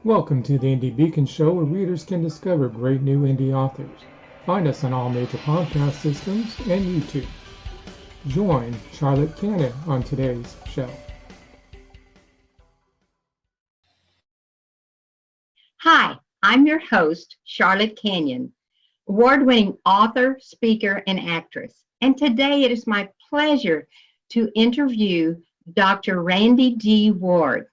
Welcome to the Indie Beacon Show, where readers can discover great new indie authors. Find us on all major podcast systems and YouTube. Join Charlotte Canion on today's show. Hi, I'm your host, Charlotte Canion, award-winning author, speaker, and actress. And today it is my pleasure to interview Dr. Randi D. Ward.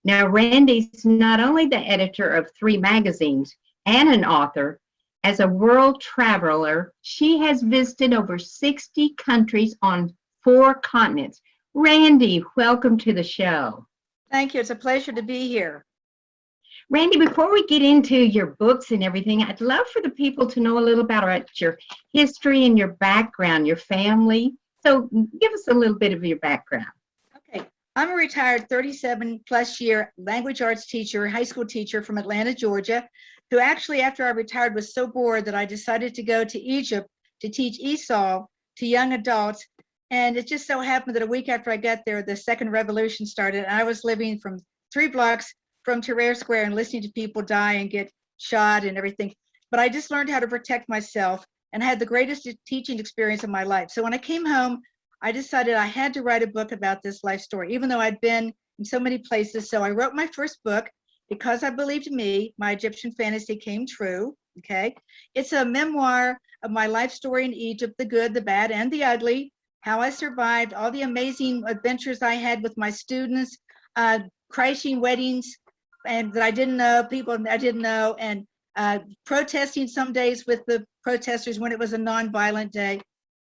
Now, Randi's not only the editor of 3 magazines and an author. As a world traveler, she has visited over 60 countries on 4 continents. Randi, welcome to the show. Thank you. It's a pleasure to be here. Randi, before we get into your books and everything, I'd love for the people to know a little about your history and your background, your family. So give us a little bit of your background. Okay. I'm a retired 37-plus year language arts teacher, high school teacher from Atlanta, Georgia, who actually, after I retired, was so bored that I decided to go to Egypt to teach ESOL to young adults. And it just so happened that a week after I got there, the second revolution started, and I was living from 3 blocks from Tahrir Square and listening to people die and get shot and everything. But I just learned how to protect myself and had the greatest teaching experience of my life. So when I came home, I decided I had to write a book about this life story, even though I'd been in so many places. So I wrote my first book because I believed me, my Egyptian fantasy came true, okay? It's a memoir of my life story in Egypt, the good, the bad, and the ugly, how I survived, all the amazing adventures I had with my students, crashing weddings, and that I didn't know, people I didn't know, and protesting some days with the protesters when it was a non-violent day.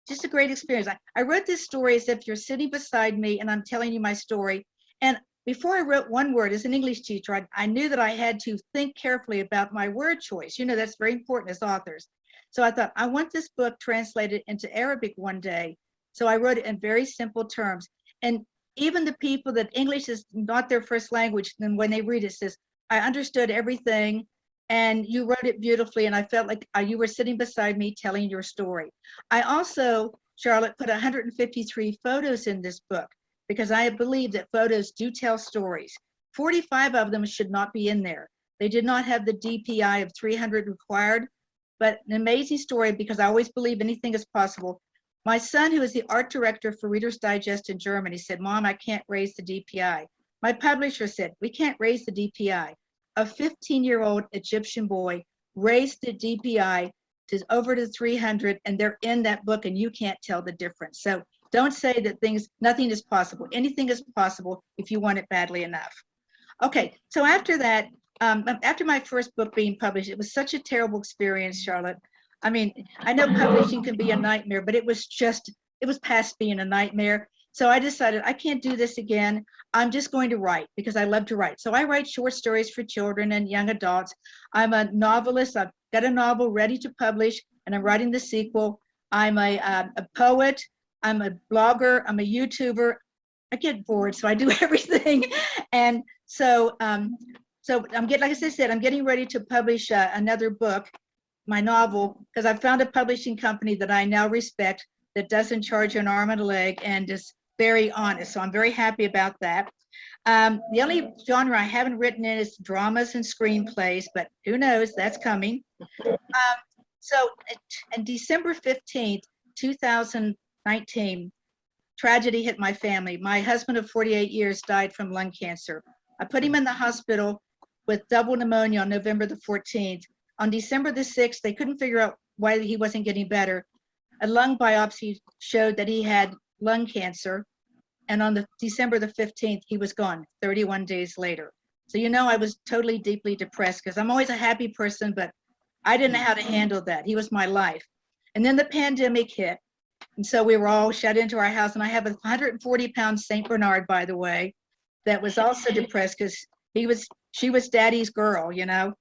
Just a great experience. I wrote this story as if you're sitting beside me and I'm telling you my story. And before I wrote one word, as an English teacher, I knew that I had to think carefully about my word choice. You know, that's very important as authors. So I thought, I want this book translated into Arabic one day. So I wrote it in very simple terms. And even the people that English is not their first language, then when they read it, says, I understood everything and you wrote it beautifully. And I felt like you were sitting beside me telling your story. I also, Charlotte, put 153 photos in this book because I believe that photos do tell stories. 45 of them should not be in there. They did not have the DPI of 300 required, but an amazing story because I always believe anything is possible. My son, who is the art director for Reader's Digest in Germany, said, Mom, I can't raise the DPI. My publisher said, we can't raise the DPI. A 15-year-old Egyptian boy raised the DPI to over to 300, and they're in that book, and you can't tell the difference. So don't say that nothing is possible. Anything is possible if you want it badly enough. Okay, so after that, after my first book being published, it was such a terrible experience, Charlotte. I mean, I know publishing can be a nightmare, but it was past being a nightmare. So I decided I can't do this again. I'm just going to write because I love to write. So I write short stories for children and young adults. I'm a novelist. I've got a novel ready to publish and I'm writing the sequel. I'm a poet. I'm a blogger. I'm a YouTuber. I get bored, so I do everything. And so, like I said, I'm getting ready to publish another book, my novel, because I've found a publishing company that I now respect that doesn't charge an arm and a leg and is very honest. So I'm very happy about that. The only genre I haven't written in is dramas and screenplays, but who knows, that's coming. So on December 15th, 2019, tragedy hit my family. My husband of 48 years died from lung cancer. I put him in the hospital with double pneumonia on November the 14th. On December the 6th, they couldn't figure out why he wasn't getting better. A lung biopsy showed that he had lung cancer. And on December the 15th, he was gone 31 days later. So, you know, I was totally deeply depressed because I'm always a happy person, but I didn't know how to handle that. He was my life. And then the pandemic hit. And so we were all shut into our house. And I have a 140-pound St. Bernard, by the way, that was also depressed because she was daddy's girl, you know.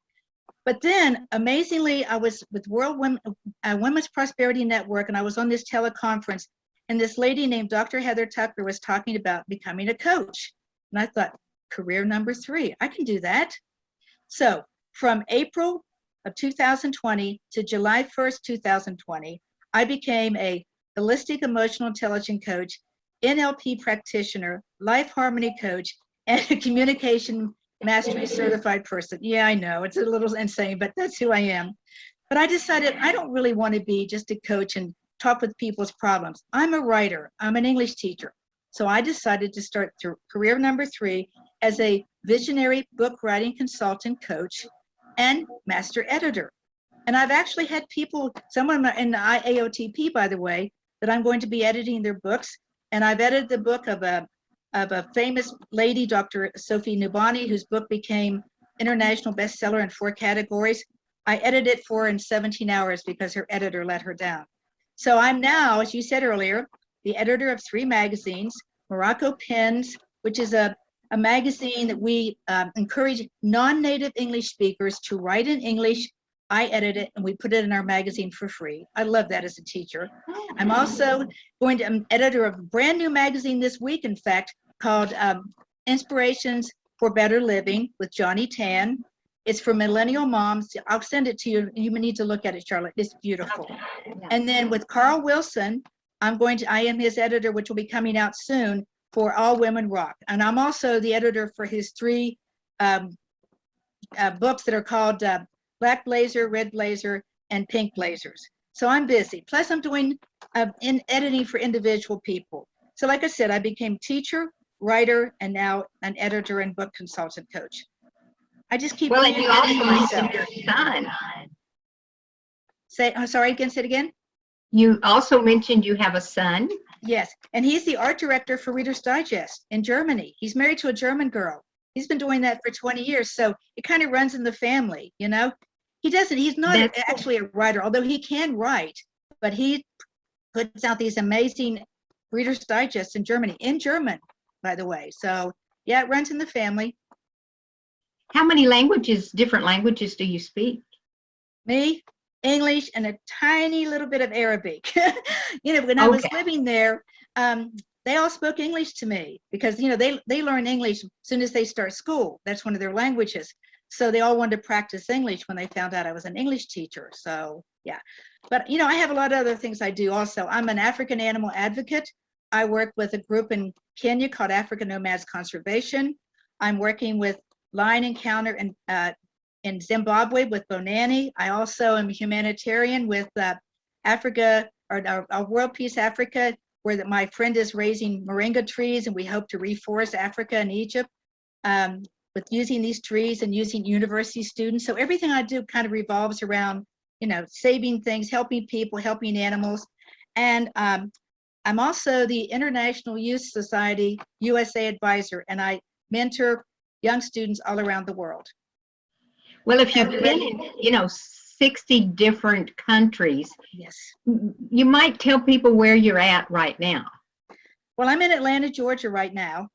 But then, amazingly, I was with World Women's Prosperity Network, and I was on this teleconference, and this lady named Dr. Heather Tucker was talking about becoming a coach. And I thought, career number 3, I can do that. So from April of 2020 to July 1st, 2020, I became a holistic emotional intelligence coach, NLP practitioner, life harmony coach, and a communication mastery certified person. Yeah, I know it's a little insane, but that's who I am. But I decided I don't really want to be just a coach and talk with people's problems. I'm a writer. I'm an English teacher. So I decided to start through career number 3 as a visionary book writing consultant coach and master editor. And I've actually had people, someone in the IAOTP, by the way, that I'm going to be editing their books. And I've edited the book of a famous lady, Dr. Sophie Nubani, whose book became international bestseller in 4 categories. I edited it for her in 17 hours because her editor let her down. So I'm now, as you said earlier, the editor of 3 magazines, Morocco Pens, which is a magazine that we encourage non-native English speakers to write in English. I edit it and we put it in our magazine for free. I love that as a teacher. I'm also I'm editor of a brand new magazine this week, in fact, called Inspirations for Better Living with Johnny Tan. It's for millennial moms. I'll send it to you. You need to look at it, Charlotte. It's beautiful. Yeah. And then with Carl Wilson, I am his editor, which will be coming out soon, for All Women Rock. And I'm also the editor for his 3 books that are called Black Blazer, Red Blazer, and Pink Blazers. So I'm busy. Plus I'm doing in editing for individual people. So like I said, I became teacher, writer, and now an editor and book consultant coach. I just keep Well, and you also myself. mentioned your son. Say, sorry, say it again. You also mentioned you have a son. Yes, and he's the art director for Reader's Digest in Germany. He's married to a German girl. He's been doing that for 20 years, so it kind of runs in the family, you know? He's not actually a writer, although he can write, but he puts out these amazing Reader's Digest in German, by the way. So yeah, it runs in the family. How many different languages do you speak? Me, English, and a tiny little bit of Arabic. When I was living there, they all spoke English to me because, they learn English as soon as they start school. That's one of their languages. So they all wanted to practice English when they found out I was an English teacher. So yeah, but I have a lot of other things I do also. I'm an African animal advocate. I work with a group in Kenya called African Nomads Conservation. I'm working with Lion Encounter in Zimbabwe with Bonani. I also am a humanitarian with Africa, or World Peace Africa, where my friend is raising moringa trees, and we hope to reforest Africa and Egypt with using these trees and using university students. So everything I do kind of revolves around, saving things, helping people, helping animals. And I'm also the International Youth Society USA advisor, and I mentor young students all around the world. Well, if you've been in, 60 different countries, yes, you might tell people where you're at right now. Well, I'm in Atlanta, Georgia right now.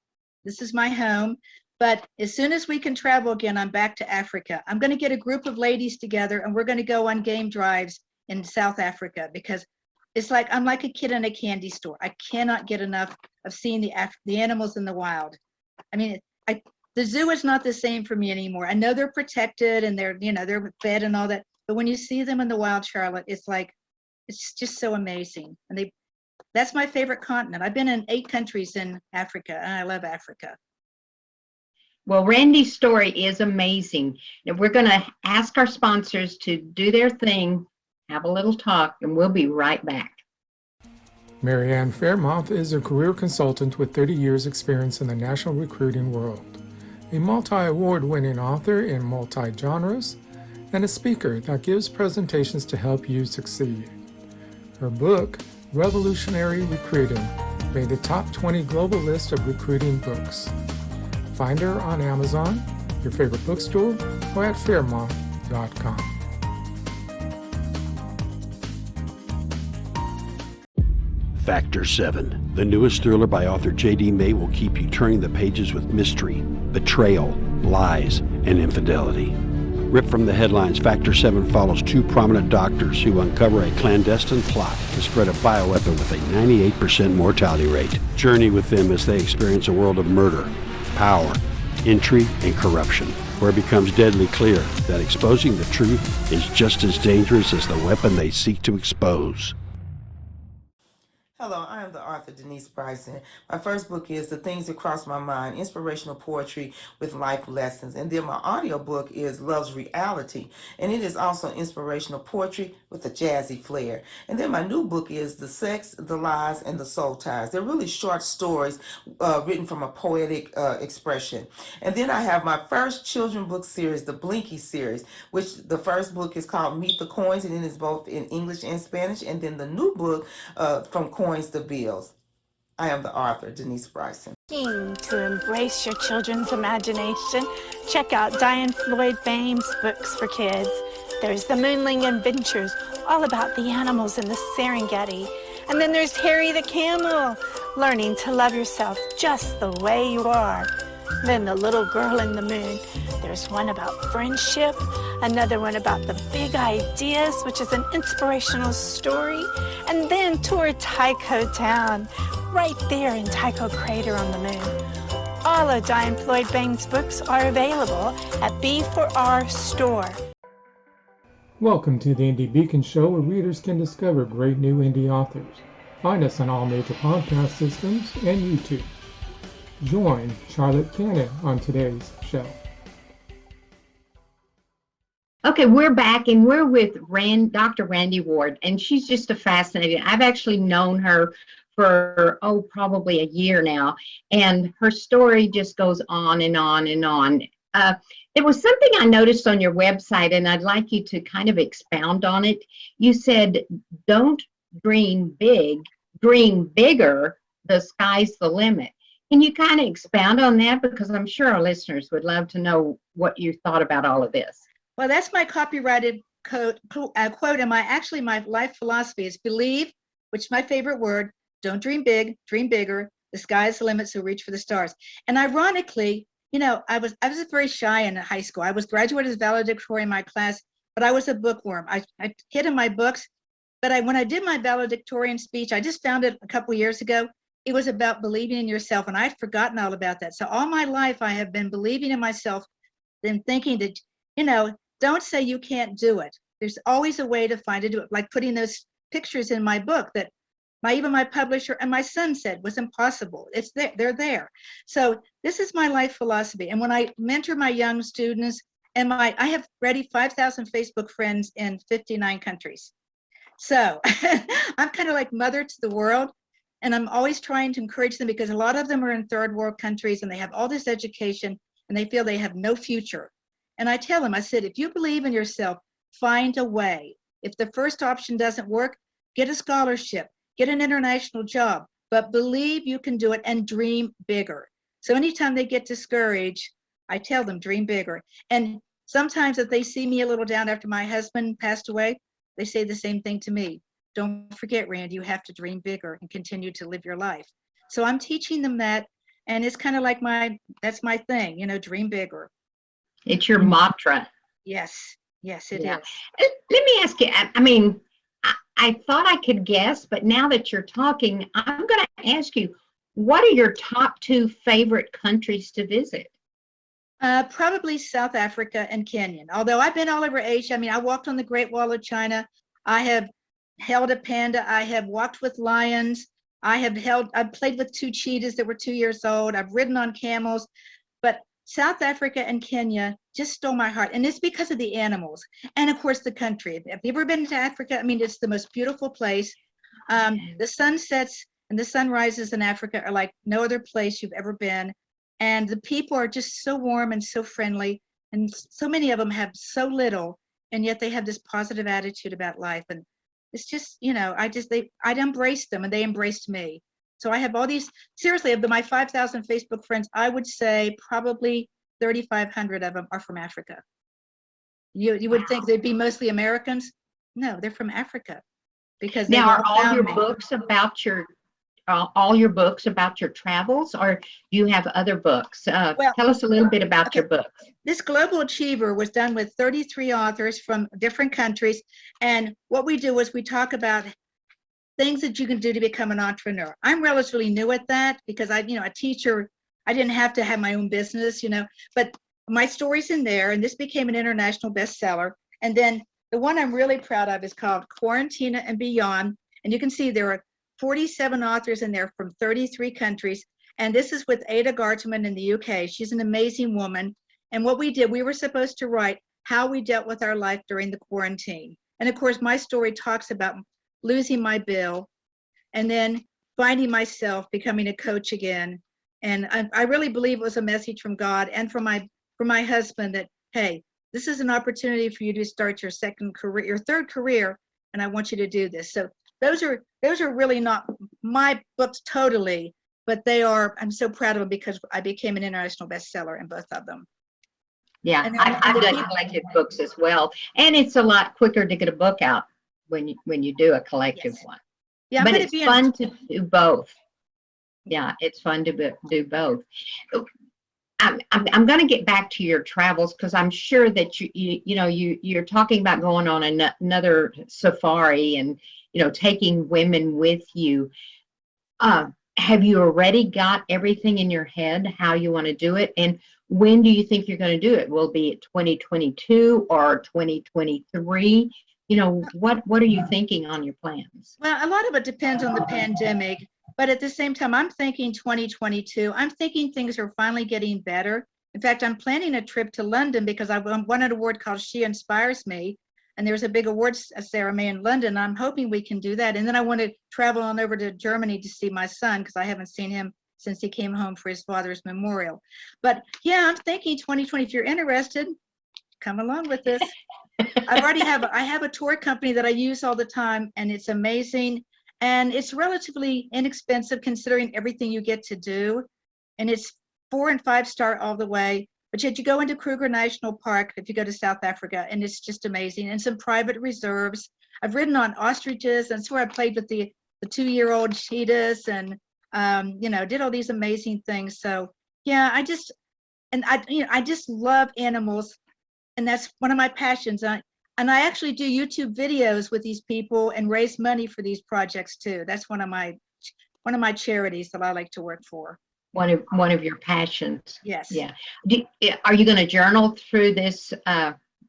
This is my home. But as soon as we can travel again, I'm back to Africa. I'm going to get a group of ladies together, and we're going to go on game drives in South Africa, because it's like I'm like a kid in a candy store. I cannot get enough of seeing the animals in the wild. I mean, the zoo is not the same for me anymore. I know they're protected and they're fed and all that, but when you see them in the wild, Charlotte, it's just so amazing. And that's my favorite continent. I've been in 8 countries in Africa, and I love Africa. Well, Randi's story is amazing. And we're going to ask our sponsors to do their thing, have a little talk, and we'll be right back. Marianne Fairmouth is a career consultant with 30 years experience in the national recruiting world, a multi-award-winning author in multi-genres, and a speaker that gives presentations to help you succeed. Her book, Revolutionary Recruiting, made the top 20 global list of recruiting books. Find her on Amazon, your favorite bookstore, or at fairmouth.com. Factor 7, the newest thriller by author J.D. May, will keep you turning the pages with mystery, betrayal, lies, and infidelity. Ripped from the headlines, Factor 7 follows 2 prominent doctors who uncover a clandestine plot to spread a bioweapon with a 98% mortality rate. Journey with them as they experience a world of murder, power, intrigue, and corruption, where it becomes deadly clear that exposing the truth is just as dangerous as the weapon they seek to expose. Hello, I I'm the author, Denise Bryson. My first book is The Things That Cross My Mind, Inspirational Poetry with Life Lessons. And then my audio book is Love's Reality. And it is also inspirational poetry with a jazzy flair. And then my new book is The Sex, the Lies, and the Soul Ties. They're really short stories written from a poetic expression. And then I have my first children book series, the Blinky series, which the first book is called Meet the Coins, and it is both in English and Spanish. And then the new book, From Coins to Bills. I am the author, Denise Bryson. To embrace your children's imagination, check out Diane Floyd Bame's books for kids. There's The Moonling Adventures, all about the animals in the Serengeti. And then there's Harry the Camel, learning to love yourself just the way you are. Then The Little Girl in the Moon. There's one about friendship, another one about the big ideas, which is an inspirational story, and then Tour Tycho Town, right there in Tycho Crater on the moon. All of Diane Floyd Bame's books are available at B4R Store. Welcome to the Indie Beacon Show, where readers can discover great new indie authors. Find us on all major podcast systems and YouTube. Join Charlotte Canion on today's show. Okay, we're back and we're with Dr. Randi Ward, and she's just a fascinating. I've actually known her for, probably a year now, and her story just goes on and on and on. It was something I noticed on your website, and I'd like you to kind of expound on it. You said, don't dream big, dream bigger, the sky's the limit. Can you kind of expound on that? Because I'm sure our listeners would love to know what you thought about all of this. Well, that's my copyrighted quote, and my life philosophy is believe, which is my favorite word, don't dream big, dream bigger, the sky's the limit, so reach for the stars. And ironically, I was very shy in high school. I was graduated as valedictorian in my class, but I was a bookworm. I hid in my books, but when I did my valedictorian speech, I just found it a couple years ago. It was about believing in yourself, and I'd forgotten all about that. So all my life, I have been believing in myself, then thinking that, don't say you can't do it. There's always a way to find to do it, like putting those pictures in my book that even my publisher and my son said was impossible. It's there, they're there. So this is my life philosophy. And when I mentor my young students, I have already 5,000 Facebook friends in 59 countries. So I'm kind of like mother to the world. And I'm always trying to encourage them, because a lot of them are in third world countries and they have all this education and they feel they have no future. And I tell them, I said, if you believe in yourself, find a way. If the first option doesn't work, get a scholarship, get an international job, but believe you can do it and dream bigger. So anytime they get discouraged, I tell them, dream bigger. And sometimes if they see me a little down after my husband passed away, they say the same thing to me. Don't forget, Rand, you have to dream bigger and continue to live your life. So I'm teaching them that, and it's kind of like that's my thing, dream bigger. It's your mantra. Yes, it is. Let me ask you, I thought I could guess, but now that you're talking, I'm going to ask you, what are your top 2 favorite countries to visit? Probably South Africa and Kenya. Although I've been all over Asia. I walked on the Great Wall of China. I have held a panda. I have walked with lions. I've played with 2 cheetahs that were 2 years old. I've ridden on camels. But South Africa and Kenya just stole my heart. And it's because of the animals. And of course, the country. Have you ever been to Africa? It's the most beautiful place. The sunsets and the sunrises in Africa are like no other place you've ever been. And the people are just so warm and so friendly. And so many of them have so little, and yet they have this positive attitude about life. And it's just, I'd embraced them and they embraced me. So I have all these, seriously, of my 5,000 Facebook friends, I would say probably 3,500 of them are from Africa. You would think they'd be mostly Americans. No, they're from Africa. Because now, are all your books about your travels, or do you have other books? Tell us a little bit about your books. This Global Achiever was done with 33 authors from different countries. And what we do is we talk about things that you can do to become an entrepreneur. I'm relatively new at that because a teacher, I didn't have to have my own business, but my story's in there, and this became an international bestseller. And then the one I'm really proud of is called Quarantina and Beyond. And you can see there are 47 authors in there from 33 countries. And this is with Ada Gartman in the UK. She's an amazing woman. And what we did, we were supposed to write how we dealt with our life during the quarantine. And of course, my story talks about losing my bill and then finding myself, becoming a coach again. And I really believe it was a message from God and from my husband that, hey, this is an opportunity for you to start your third career, and I want you to do this. So those are really not my books totally, but they are. I'm so proud of them because I became an international bestseller in both of them. Yeah, I've done collective books as well, and it's a lot quicker to get a book out when you do a collective one. Yeah, but it's fun to do both. Yeah, it's fun to do both. I'm going to get back to your travels because I'm sure that you're talking about going on another safari and taking women with you. Have you already got everything in your head how you want to do it, and when do you think you're going to do it? Will it be 2022 or 2023? What are you thinking on your plans? Well, a lot of it depends on the pandemic. But at the same time, I'm thinking 2022. I'm thinking things are finally getting better. In fact, I'm planning a trip to London because I won an award called She Inspires Me. And there's a big awards ceremony in London. I'm hoping we can do that. And then I want to travel on over to Germany to see my son because I haven't seen him since he came home for his father's memorial. But yeah, I'm thinking 2020. If you're interested, come along with this. I have a tour company that I use all the time, and it's amazing. And it's relatively inexpensive considering everything you get to do. And it's 4 and 5 star all the way. But yet you go into Kruger National Park if you go to South Africa, and it's just amazing. And some private reserves. I've ridden on ostriches, and that's where I played with the 2-year-old cheetahs and did all these amazing things. So yeah, I just love animals, and that's one of my passions. And I actually do YouTube videos with these people and raise money for these projects too. That's one of my charities that I like to work for. One of your passions. Yes. Yeah. Are you going to journal through this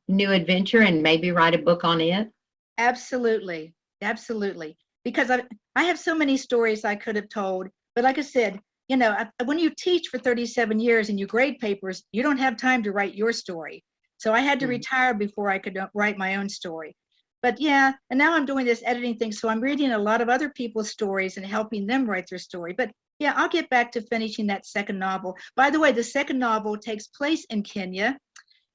new adventure and maybe write a book on it? Absolutely. Because I have so many stories I could have told. But like I said, when you teach for 37 years and you grade papers, you don't have time to write your story. So I had to retire before I could write my own story. But yeah, and now I'm doing this editing thing. So I'm reading a lot of other people's stories and helping them write their story. But yeah, I'll get back to finishing that second novel. By the way, the second novel takes place in Kenya.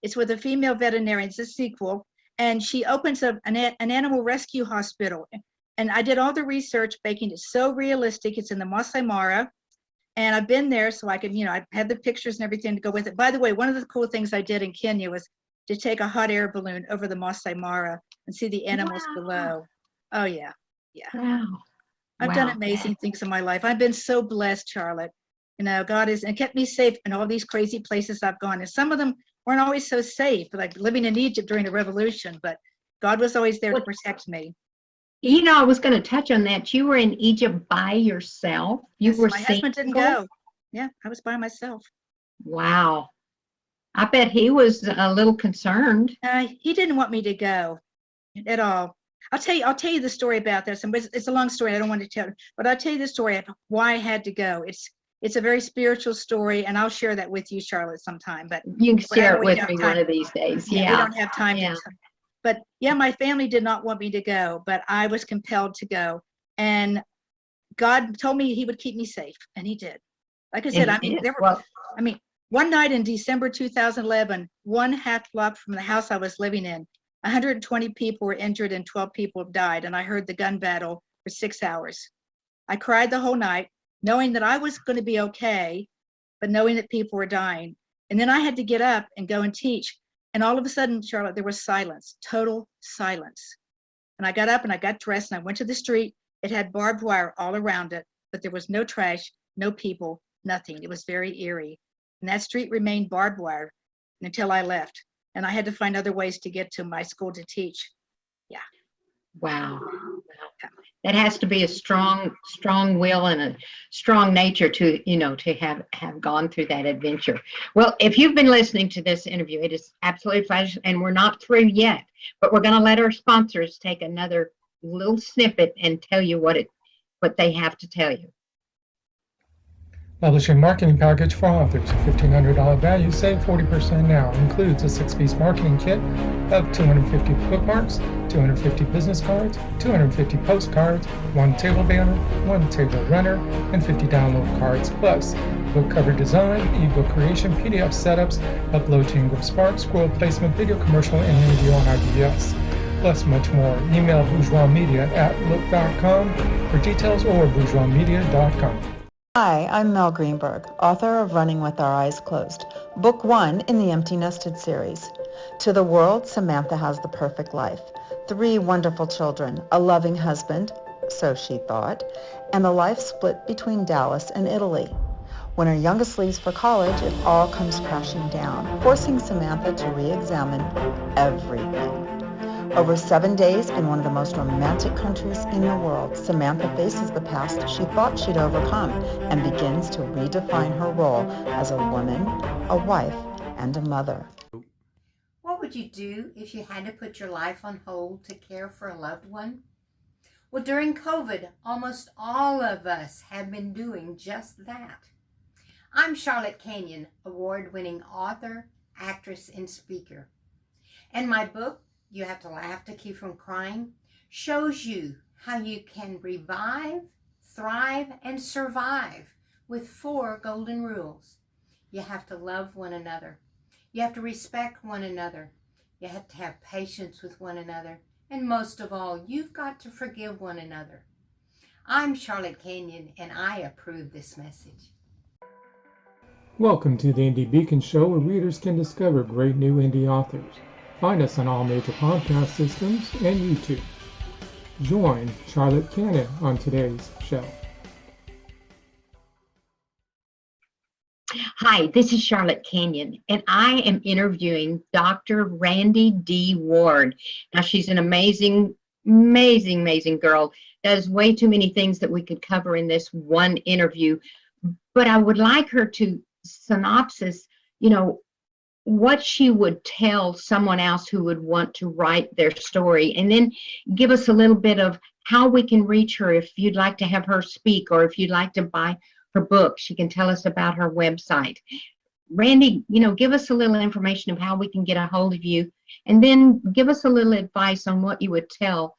It's with a female veterinarian. It's a sequel. And she opens up an animal rescue hospital. And I did all the research, making it so realistic. It's in the Masai Mara. And I've been there so I could, I had the pictures and everything to go with it. By the way, one of the cool things I did in Kenya was to take a hot air balloon over the Masai Mara and see the animals below. Oh, yeah. Wow. I've done amazing things in my life. I've been so blessed, Charlotte. God has kept me safe in all these crazy places I've gone. And some of them weren't always so safe, like living in Egypt during the revolution, but God was always there to protect me. I was going to touch on that. You were in Egypt by yourself. My husband didn't go. Yeah, I was by myself. Wow. I bet he was a little concerned. He didn't want me to go at all. I'll tell you the story about this. And it's a long story. I don't want to tell, but I'll tell you the story of why I had to go. It's a very spiritual story, and I'll share that with you, Charlotte, sometime. But you can share it with me one of these days. Yeah. We don't have time to. But yeah, my family did not want me to go, but I was compelled to go. And God told me he would keep me safe, and he did. Like I said, one night in December 2011, 1/2 block from the house I was living in, 120 people were injured and 12 people died. And I heard the gun battle for 6 hours. I cried the whole night, knowing that I was going to be okay, but knowing that people were dying. And then I had to get up and go and teach. And all of a sudden, Charlotte, there was silence, total silence. And I got up and I got dressed and I went to the street. It had barbed wire all around it, but there was no trash, no people, nothing. It was very eerie. And that street remained barbed wire until I left. And I had to find other ways to get to my school to teach. Yeah. Wow. That has to be a strong will and a strong nature to have gone through that adventure. Well, if you've been listening to this interview, it is absolutely pleasure, and we're not through yet, but we're going to let our sponsors take another little snippet and tell you what what they have to tell you. Publishing marketing package for authors. A $1,500 value, save 40% now. Includes a 6-piece marketing kit of 250 bookmarks, 250 business cards, 250 postcards, 1 table banner, 1 table runner, and 50 download cards, plus book cover design, ebook creation, PDF setups, upload jingle, spark, scroll placement, video commercial, and interview on IBS. Plus much more. Email bourgeoismedia@look.com for details or bourgeoismedia.com. Hi, I'm Mel Greenberg, author of Running with Our Eyes Closed, book 1 in the Empty Nested series. To the world, Samantha has the perfect life. 3 wonderful children, a loving husband, so she thought, and a life split between Dallas and Italy. When her youngest leaves for college, it all comes crashing down, forcing Samantha to re-examine everything. Over 7 days in one of the most romantic countries in the world, Samantha faces the past she thought she'd overcome and begins to redefine her role as a woman, a wife, and a mother. What would you do if you had to put your life on hold to care for a loved one? Well, during COVID, almost all of us have been doing just that. I'm Charlotte Canion, award-winning author, actress, and speaker. And my book, You Have to Laugh to Keep from Crying, shows you how you can revive, thrive, and survive with 4 golden rules. You have to love one another. You have to respect one another. You have to have patience with one another. And most of all, you've got to forgive one another. I'm Charlotte Canion, and I approve this message. Welcome to the Indie Beacon Show, where readers can discover great new indie authors. Find us on all major podcast systems and YouTube. Join Charlotte Canion on today's show. Hi, this is Charlotte Canion, and I am interviewing Dr. Randi D. Ward. Now, she's an amazing girl. Does way too many things that we could cover in this one interview, but I would like her to synopsis, what she would tell someone else who would want to write their story, and then give us a little bit of how we can reach her if you'd like to have her speak or if you'd like to buy her book. She can tell us about her website. Randi, give us a little information of how we can get a hold of you, and then give us a little advice on what you would tell,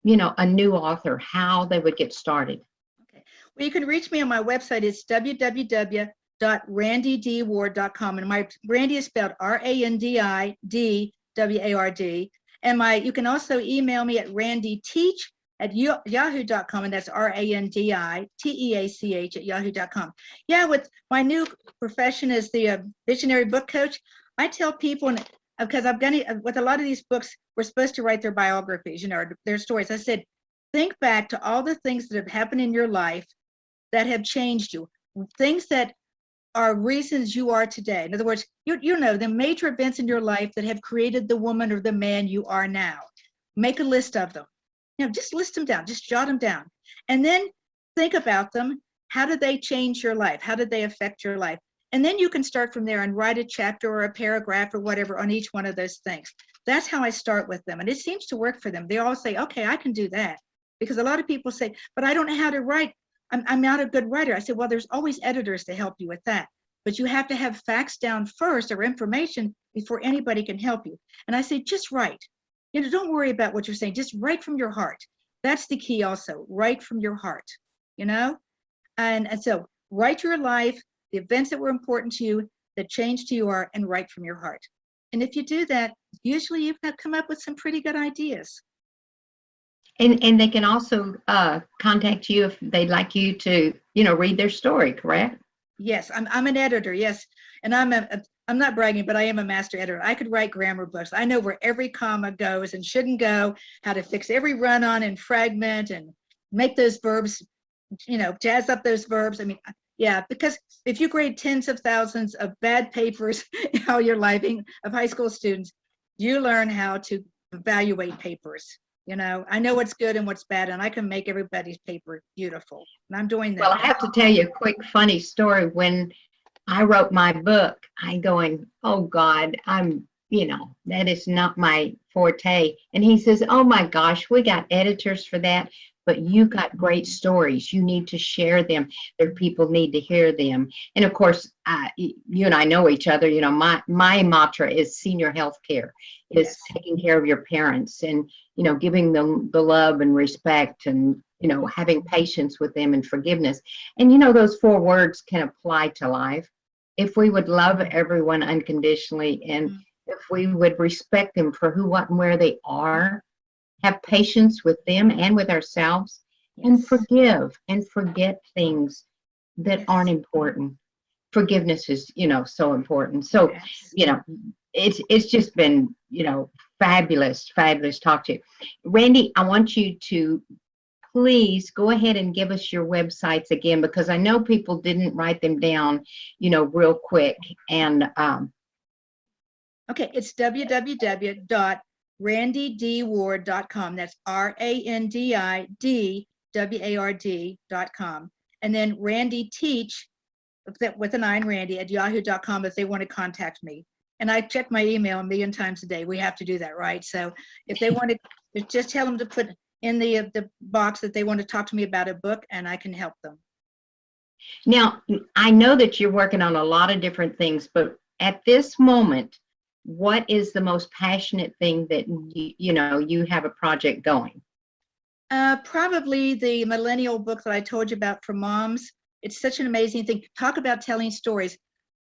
a new author, how they would get started. Okay. Well, you can reach me on my website. It's www.randidward.com, and my Randi is spelled RANDIDWARD. And you can also email me at randyteach@yahoo.com, and that's RANDITEACH@yahoo.com. Yeah, with my new profession as the visionary book coach, I tell people, because I've done it with a lot of these books, we're supposed to write their biographies, their stories. I said, think back to all the things that have happened in your life that have changed you, things that are reasons you are today. In other words, the major events in your life that have created the woman or the man you are now. Make a list of them. Just list them down, just jot them down. And then think about them. How did they change your life? How did they affect your life? And then you can start from there and write a chapter or a paragraph or whatever on each one of those things. That's how I start with them. And it seems to work for them. They all say, okay, I can do that. Because a lot of people say, but I don't know how to write. I'm not a good writer. I said, well, there's always editors to help you with that. But you have to have facts down first or information before anybody can help you. And I say, just write. Don't worry about what you're saying. Just write from your heart. That's the key also. Write from your heart, And so write your life, the events that were important to you, that changed who you are, and write from your heart. And if you do that, usually you've come up with some pretty good ideas. And they can also contact you if they'd like you to, read their story, correct? Yes, I'm an editor, yes. And I'm not bragging, but I am a master editor. I could write grammar books. I know where every comma goes and shouldn't go, how to fix every run-on and fragment and make those verbs, jazz up those verbs. I mean, yeah, because if you grade tens of thousands of bad papers all your life of high school students, you learn how to evaluate papers. I know what's good and what's bad, and I can make everybody's paper beautiful. And I'm doing that. Well, I have to tell you a quick funny story. When I wrote my book, I'm going, oh God, that is not my forte. And he says, oh my gosh, we got editors for that. but you got great stories. You need to share them. Their people need to hear them. And of course, you and I know each other. You know, my mantra is senior health care, is Yes. taking care of your parents and, you know, giving them the love and respect and, you know, having patience with them and forgiveness. And, you know, those 4 words can apply to life. If we would love everyone unconditionally, and if we would respect them for who, what, and where they are, have patience with them and with ourselves, and Yes. forgive and forget things that Yes. aren't important. Forgiveness is, you know, so important. So, Yes. you know, it's just been, you know, fabulous talk to you. Randy, I want you to please go ahead and give us your websites again, because I know people didn't write them down, you know, real quick. And Okay, it's www.randidward.com. That's RANDIDWARD.com. And then Randy Teach with an I in Randy at yahoo.com if they want to contact me. And I check my email a million times a day. We have to do that, right? So if they want to, just tell them to put in the box that they want to talk to me about a book, and I can help them. now, I know that you're working on a lot of different things, but at this moment, what is the most passionate thing that you know you have a project going? Probably the millennial book that I told you about for moms. It's such an amazing thing. Talk about telling stories.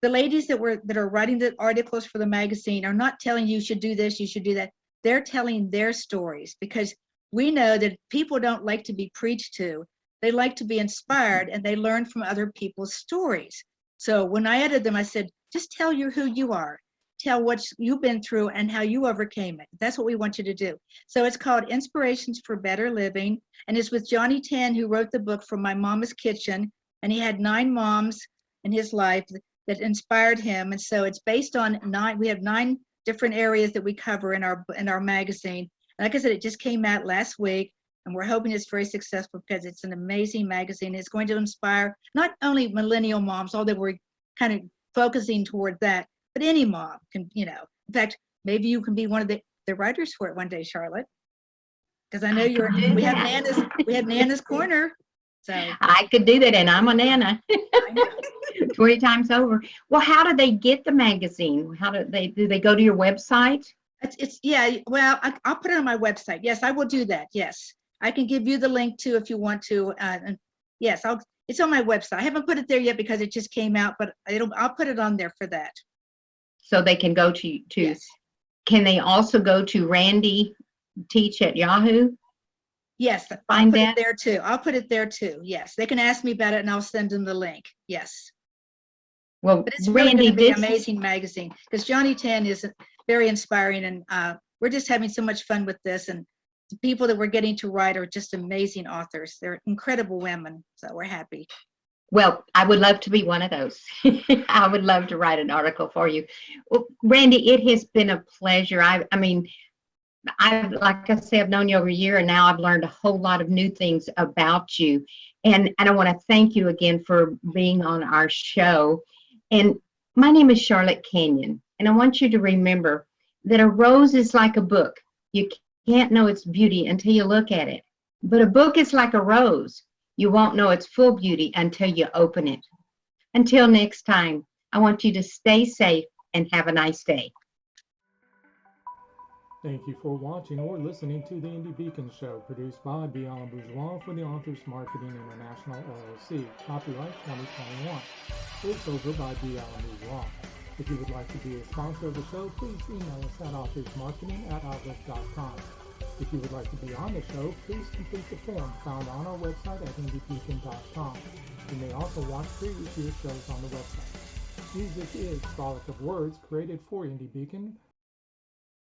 The ladies that are writing the articles for the magazine are not telling you should do this, you should do that. They're telling their stories, because we know that people don't like to be preached to. They like to be inspired, and they learn from other people's stories. So when I edited them, I said, just tell you who you are. Tell what you've been through and how you overcame it. That's what we want you to do. So it's called Inspirations for Better Living, and it's with Johnny Tan, who wrote the book from My Mama's Kitchen, and he had 9 moms in his life that inspired him. And so it's based on 9. We have 9 different areas that we cover in our magazine. Like I said, it just came out last week, and we're hoping it's very successful because it's an amazing magazine. It's going to inspire not only millennial moms, although we're kind of focusing toward that, but any mom can, you know. In fact, maybe you can be one of the writers for it one day, Charlotte, because I know we have Nana's Corner. So I could do that, and I'm a Nana. I know. 20 times over. Well, how do they get the magazine? How do they go to your website? It's yeah. Well, I'll put it on my website. Yes, I will do that. Yes, I can give you the link too if you want to. And yes, it's on my website. I haven't put it there yet because it just came out, but I'll put it on there for that. So they can go to. Yes. Can they also go to Randy Teach at Yahoo? Yes, I'll put it there too. I'll put it there too. Yes, they can ask me about it, and I'll send them the link. Yes. Well, But it's really Randy, going to be an amazing magazine, because Johnny Tan is very inspiring, and we're just having so much fun with this. And the people that we're getting to write are just amazing authors. They're incredible women, so we're happy. Well, I would love to be one of those. I would love to write an article for you. Well, Randy, it has been a pleasure. I mean, like I say, I've known you over a year, and now I've learned a whole lot of new things about you. And I want to thank you again for being on our show. And my name is Charlotte Canion, and I want you to remember that a rose is like a book. You can't know its beauty until you look at it. But a book is like a rose. You won't know its full beauty until you open it. Until next time, I want you to stay safe and have a nice day. Thank you for watching or listening to the Indie Beacon Show, produced by Beyond Bourgeois for the Authors Marketing International LLC. Copyright 2021. Voiceover by Beyond Bourgeois. If you would like to be a sponsor of the show, please email us at authorsmarketing@outlook.com. If you would like to be on the show, please complete the form found on our website at indiebeacon.com. You may also watch previous year's shows on the website. Music is Frolic of Words, created for Indie Beacon